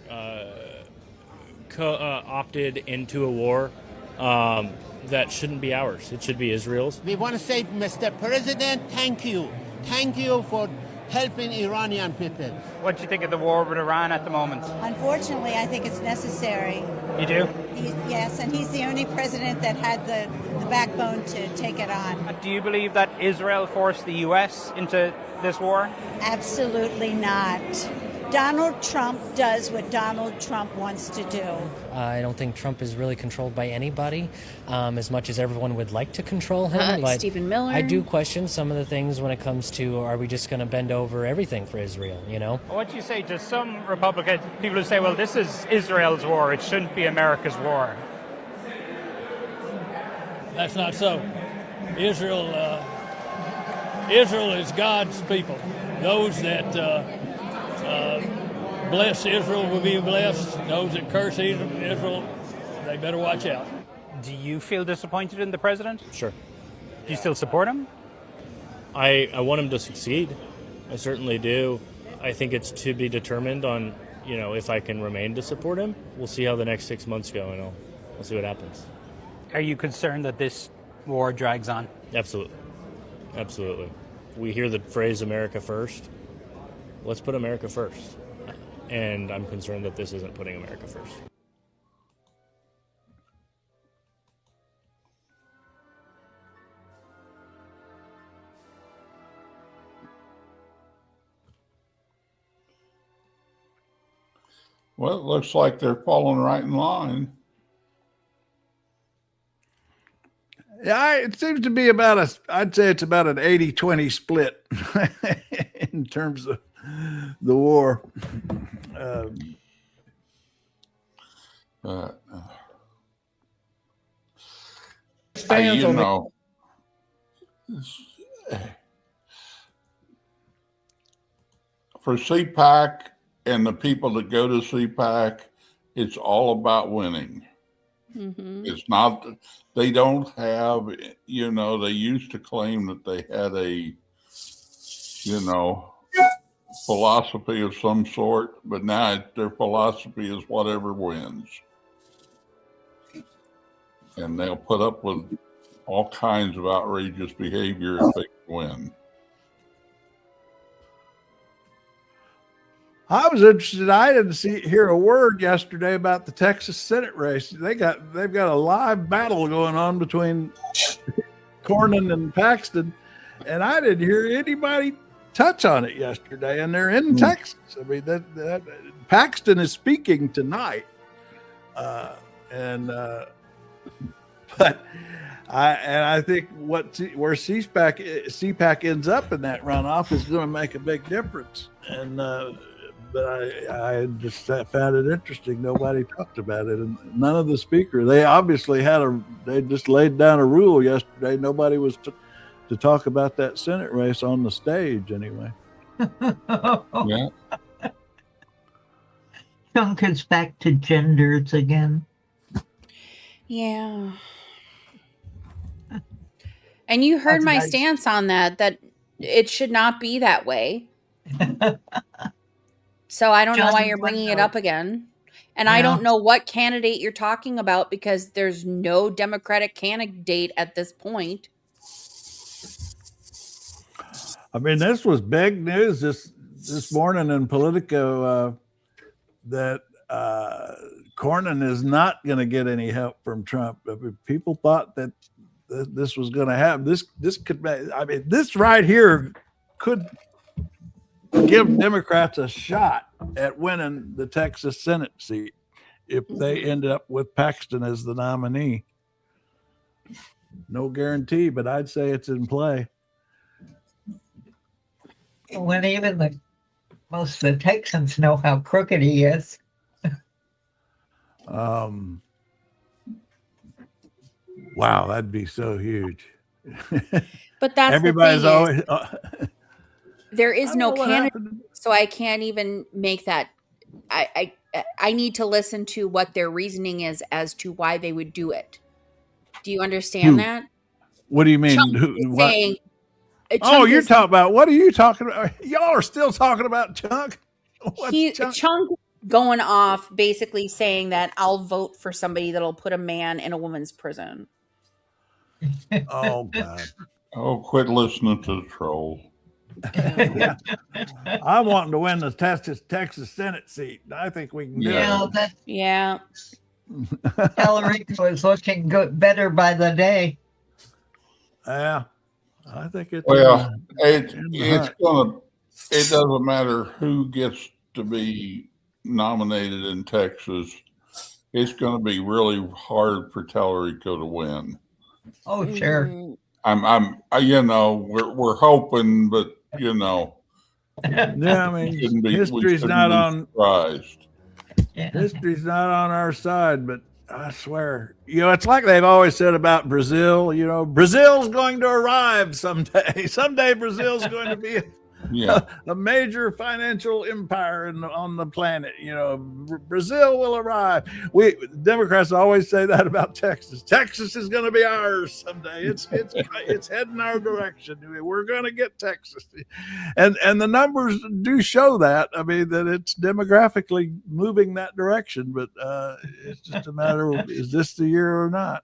opted into a war that shouldn't be ours. It should be Israel's. We want to say, Mr. President, thank you. Thank you for helping Iranian people. What do you think of the war with Iran at the moment? Unfortunately, I think it's necessary. You do? Yes, and he's the only president that had the backbone to take it on. Do you believe that Israel forced the U.S. into this war? Absolutely not. Donald Trump does what Donald Trump wants to do. I don't think Trump is really controlled by anybody, as much as everyone would like to control him. But Stephen Miller. I do question some of the things when it comes to, are we just going to bend over everything for Israel, you know? What do you say to some Republican people who say, well, this is Israel's war, it shouldn't be America's war? That's not so. Israel is God's people. Those that bless Israel will be blessed. Those that curse Israel, they better watch out. Do you feel disappointed in the president? Sure. Do you still support him? I want him to succeed. I certainly do. I think it's to be determined on, you know, if I can remain to support him. We'll see how the next 6 months go, and we'll see what happens. Are you concerned that this war drags on? Absolutely. Absolutely. We hear the phrase America first. Let's put America first. And I'm concerned that this isn't putting America first. Well, it looks like they're falling right in line. Yeah, it seems to be I'd say it's about an 80-20 split in terms of the war. Stands on for CPAC and the people that go to CPAC, it's all about winning. Mm-hmm. It's not, they don't have, you know, they used to claim that they had a, you know, philosophy of some sort, but now their philosophy is whatever wins. And they'll put up with all kinds of outrageous behavior if they win. I was interested. I didn't hear a word yesterday about the Texas Senate race. They've got a live battle going on between Cornyn and Paxton, and I didn't hear anybody touch on it yesterday. And they're in Texas. I mean, that Paxton is speaking tonight, but I think where CPAC ends up in that runoff is going to make a big difference. And but I just found it interesting. Nobody talked about it, and none of the speakers. They obviously they just laid down a rule yesterday. Nobody was to talk about that Senate race on the stage anyway. Yeah. Chunk is back to genders again. Yeah. And you heard my stance on that it should not be that way. So I don't know why you're bringing it up again. And I don't know what candidate you're talking about because there's no Democratic candidate at this point. I mean, this was big news this morning in Politico that Cornyn is not going to get any help from Trump. I mean, people thought that this was going to happen. This could, I mean, this right here could give Democrats a shot at winning the Texas Senate seat if they end up with Paxton as the nominee. No guarantee, but I'd say it's in play. When even most of the Texans know how crooked he is. Wow, that'd be so huge. But that's everybody's always. There is no candidate, so I can't even make that. I need to listen to what their reasoning is as to why they would do it. Do you understand that? What do you mean? Saying, you're talking about. What are you talking about? Y'all are still talking about Chunk. Chunk going off, basically saying that I'll vote for somebody that'll put a man in a woman's prison. Oh God! Oh, quit listening to the troll. Yeah. I'm wanting to win the Texas Senate seat. I think we can do it. Yeah. Hillary was looking good, better by the day. Yeah, I think it's well. It doesn't matter who gets to be nominated in Texas, it's going to be really hard for Tallarico to win. Oh, sure. We're hoping, but Yeah, I mean, history's not on surprised. History's not on our side, but I swear, it's like they've always said about Brazil. Brazil's going to arrive someday. Someday, Brazil's going to be a major financial empire on the planet. Brazil will arrive. Democrats always say that about Texas. Texas is going to be ours someday. It's heading our direction. We're going to get Texas, and the numbers do show that. I mean, that it's demographically moving that direction. But it's just a matter of, is this the year or not?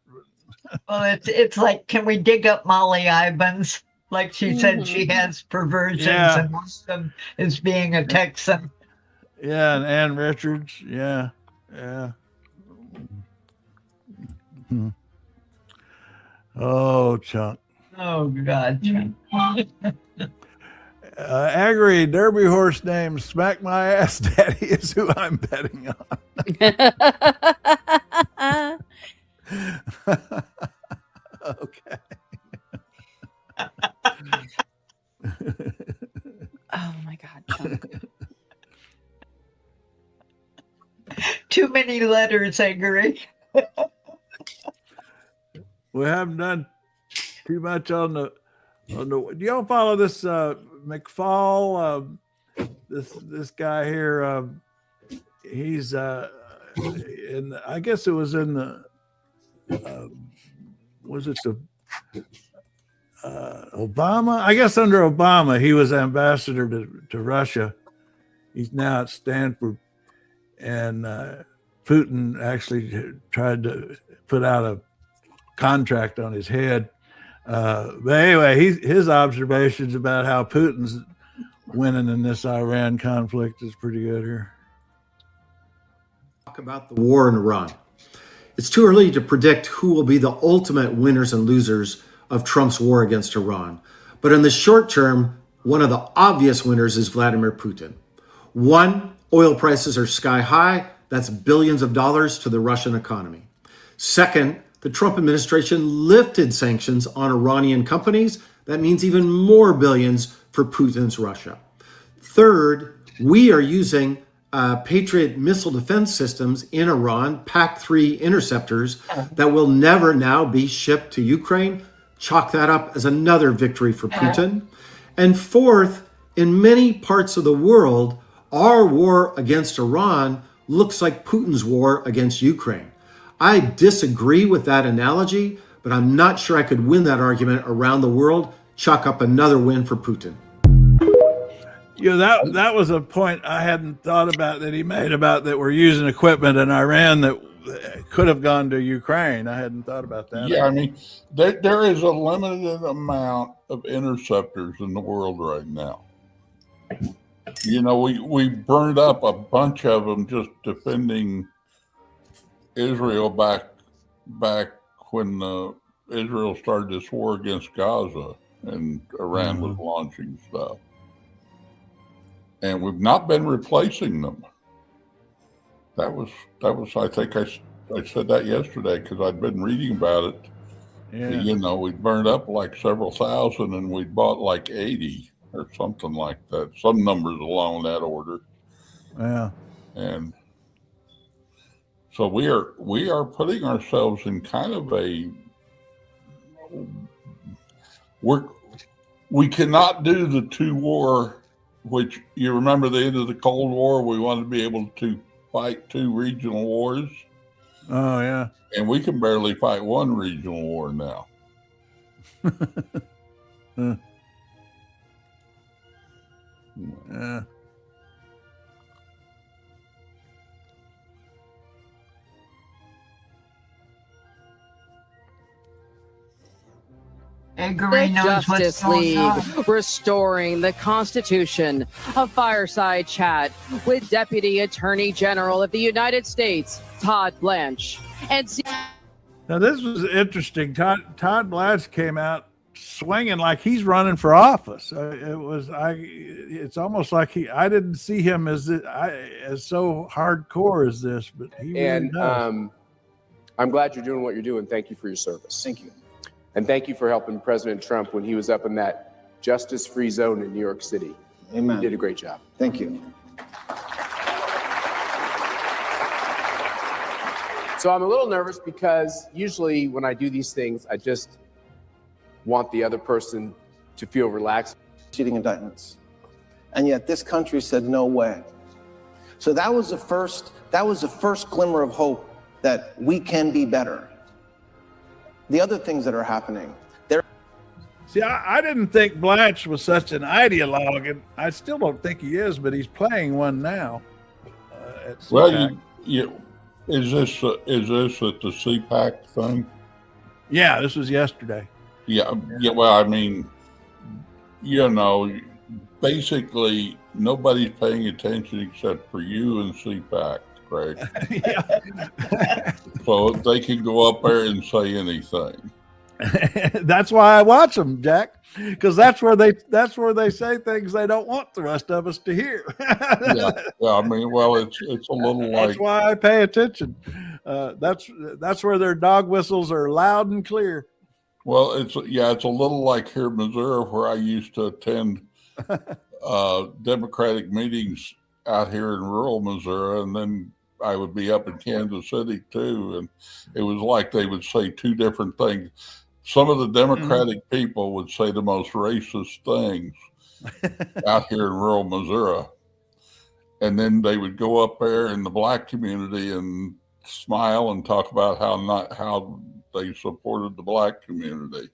Well, it's like, can we dig up Molly Ivins? Like she said, she has perversions, and one of them is being a Texan. Yeah, and Ann Richards. Yeah. Oh, Chunk. Oh, God, Chunk. Agri Derby horse named Smack My Ass Daddy is who I'm betting on. Okay. Oh my God, Chunk. Too many letters, Agri. We haven't done too much on the. Do y'all follow this McFall? This guy here. He's I guess it was in the. Was it the Obama? I guess under Obama, he was ambassador to Russia. He's now at Stanford, and Putin actually tried to put out a contract on his head. But anyway, his observations about how Putin's winning in this Iran conflict is pretty good here. Talk about the war in Iran. It's too early to predict who will be the ultimate winners and losers of Trump's war against Iran. But in the short term, one of the obvious winners is Vladimir Putin. One, oil prices are sky high. That's billions of dollars to the Russian economy. Second, the Trump administration lifted sanctions on Iranian companies. That means even more billions for Putin's Russia. Third, we are using Patriot missile defense systems in Iran, PAC-3 interceptors that will never now be shipped to Ukraine. Chalk that up as another victory for Putin. And fourth, in many parts of the world, our war against Iran looks like Putin's war against Ukraine. I disagree with that analogy, but I'm not sure I could win that argument around the world. Chalk up another win for Putin. That was a point I hadn't thought about that he made about that we're using equipment in Iran that could have gone to Ukraine. I hadn't thought about that. Yeah, I mean, there is a limited amount of interceptors in the world right now. We burned up a bunch of them just defending Israel back when Israel started this war against Gaza and Iran was launching stuff. And we've not been replacing them. That was. I think I said that yesterday because I'd been reading about it. Yeah. We burned up like several thousand, and we bought like 80 or something like that. Some numbers along that order. Yeah. And so we are putting ourselves in kind of we cannot do the two-war. Which you remember the end of the Cold War, we wanted to be able to fight two regional wars. Oh, yeah. And we can barely fight one regional war now. Yeah. The Justice League, restoring the Constitution. A fireside chat with Deputy Attorney General of the United States, Todd Blanche. Now, this was interesting. Todd Blanche came out swinging like he's running for office. It's almost like I didn't see him as so hardcore as this, but he really does. I'm glad you're doing what you're doing. Thank you for your service. Thank you. And thank you for helping President Trump when he was up in that justice-free zone in New York City. Amen. You did a great job. Thank you. So I'm a little nervous because usually when I do these things, I just want the other person to feel relaxed. Cheating indictments. And yet this country said no way. So that was the first glimmer of hope that we can be better. The other things that are happening. See, I didn't think Blanche was such an ideologue, and I still don't think he is, but he's playing one now. At CPAC. Well, is this at the CPAC thing? Yeah, this was yesterday. Yeah. Well, I mean, basically nobody's paying attention except for you and CPAC, Craig. So they can go up there and say anything. That's why I watch them, Jack, because that's where they say things they don't want the rest of us to hear. Yeah, I mean, well, it's a little like. That's why I pay attention. That's where their dog whistles are loud and clear. Well, it's a little like here in Missouri, where I used to attend Democratic meetings out here in rural Missouri, and then I would be up in Kansas City too, and it was like they would say two different things. Some of the Democratic people would say the most racist things out here in rural Missouri, and then they would go up there in the black community and smile and talk about how they supported the black community.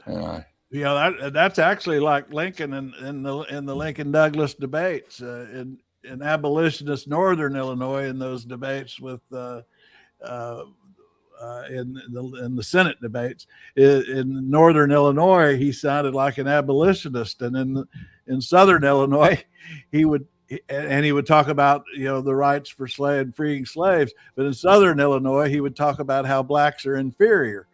That's actually like Lincoln in the Lincoln Douglas debates in abolitionist Northern Illinois, in those debates with in the Senate debates in Northern Illinois, he sounded like an abolitionist, and in Southern Illinois, he would talk about the rights for freeing slaves, but in Southern Illinois, he would talk about how blacks are inferior.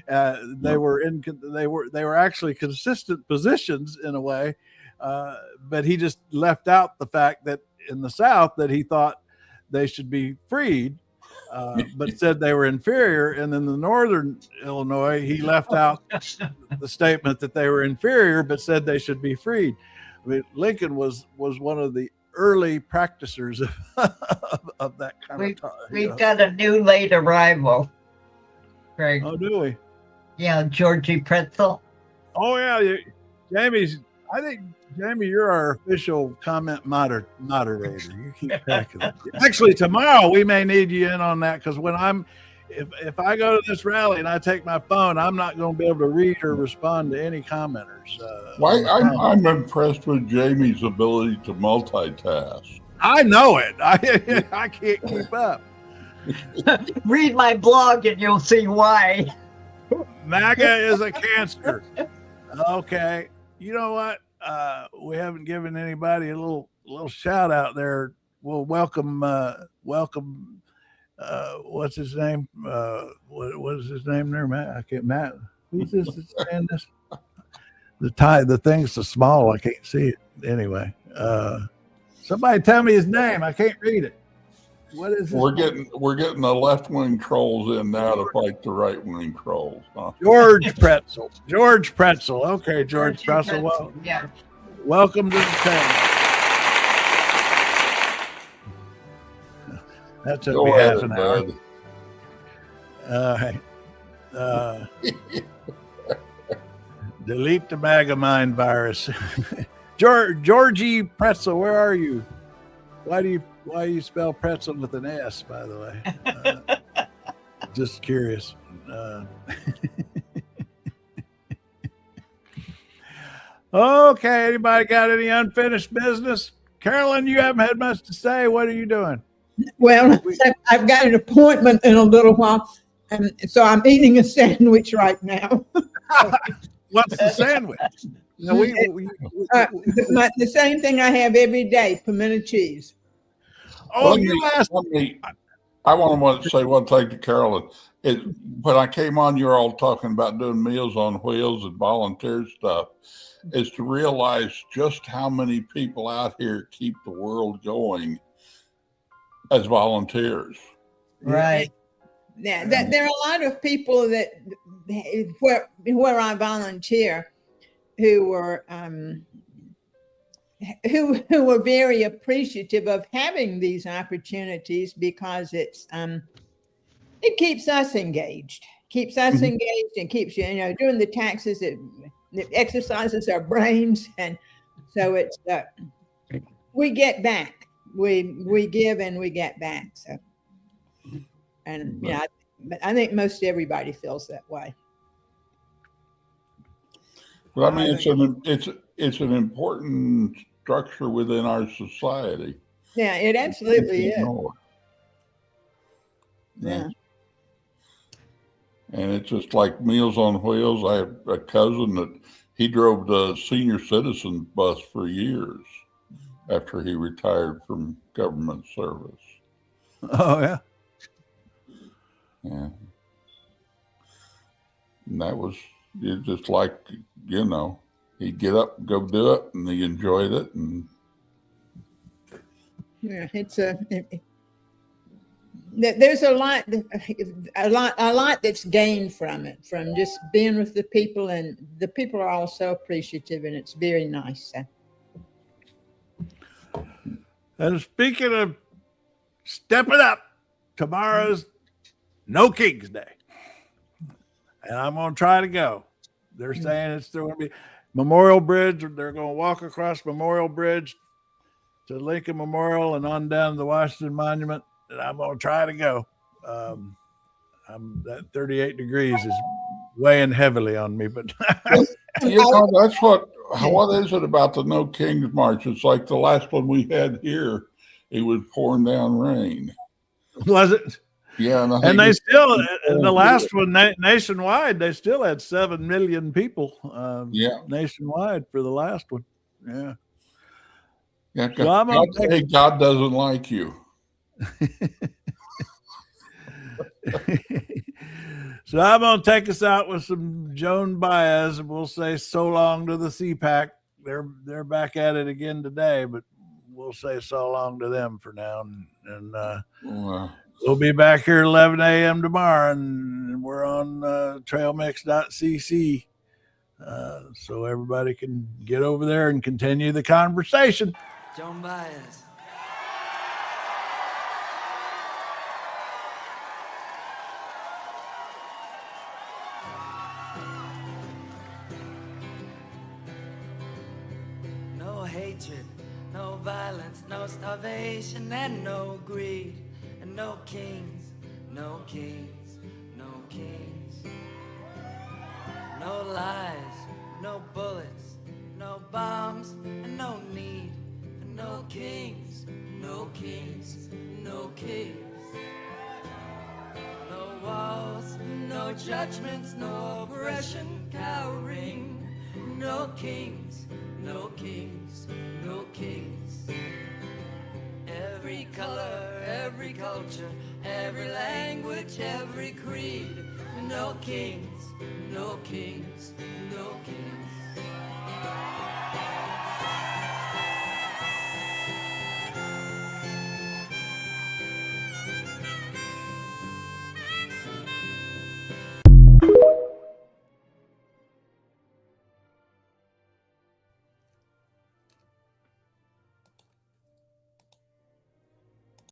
They were actually consistent positions in a way, but he just left out the fact that in the South that he thought they should be freed, but said they were inferior. And in the Northern Illinois, he left out the statement that they were inferior, but said they should be freed. I mean, Lincoln was one of the early practicers of that kind of talk. We've got a new late arrival, Greg. Oh, do we? Yeah, Georgie Pretzel. Oh, yeah. I think, Jamie, you're our official comment moderator. You keep track of that. Actually, tomorrow we may need you in on that, because if I go to this rally and I take my phone, I'm not going to be able to read or respond to any commenters. I'm impressed with Jamie's ability to multitask. I know it. I can't keep up. Read my blog and you'll see why. MAGA is a cancer. Okay. You know what? We haven't given anybody a little shout out there. We'll welcome. What's his name? What is his name there, Matt? I can't. Matt. Who's this? Saying this? The thing's so small I can't see it. Anyway, somebody tell me his name. I can't read it. What is? We're getting the left wing trolls in now to fight the right wing trolls. Huh? George Pretzel. Okay, George Pretzel. Well, yeah. Welcome to the table. That took me half an hour. All right. Delete the MAGA mind virus. Georgie Pretzel, where are you? Why do you spell pretzel with an S, by the way? Just curious. Okay, anybody got any unfinished business? Carolyn, you haven't had much to say. What are you doing? Well, I've got an appointment in a little while, and so I'm eating a sandwich right now. What's the sandwich? No, the same thing I have every day, pimento cheese. Oh, I want to say one thing to Carolyn. when I came on, you were all talking about doing Meals on Wheels and volunteer stuff, is to realize just how many people out here keep the world going as volunteers. Right. Yeah, there are a lot of people that where I volunteer who were very appreciative of having these opportunities, because it keeps us engaged, and keeps doing the taxes. It exercises our brains, and so it's we get back. We give and we get back. So, and but I think most everybody feels that way. But I mean, it's an important structure within our society. Yeah, it absolutely is. Yeah. And it's just like Meals on Wheels. I have a cousin that he drove the senior citizen bus for years after he retired from government service. Oh, yeah. Yeah. And that was just like, he'd get up and go do it, and he enjoyed it. And yeah, it's there's a lot that's gained from it, from just being with the people, and the people are all so appreciative, and it's very nice. And speaking of stepping up, tomorrow's No Kings Day, and I'm going to try to go. They're saying it's still going to be Memorial Bridge. They're going to walk across Memorial Bridge to Lincoln Memorial and on down to the Washington Monument, and I'm going to try to go. That 38 degrees is weighing heavily on me, but that's what is it about the No Kings March? It's like the last one we had here. It was pouring down rain. Was it? Yeah, and they still, in the last one nationwide, they still had 7 million people nationwide for the last one. Yeah. Yeah, God doesn't like you. So I'm going to take us out with some Joan Baez, and we'll say so long to the CPAC. They're back at it again today, but we'll say so long to them for now. And we'll be back here at 11 a.m. tomorrow, and we're on trailmix.cc. So everybody can get over there and continue the conversation. Joan Baez. No hatred, no violence, no starvation, and no greed, and no kings, no kings, no kings. No lies, no bullets, no bombs, and no need, and no kings, no kings, no kings. No walls, no judgments, no oppression cowering. No kings, no kings, no kings. Every color, every culture, every language, every creed. No kings, no kings, no kings.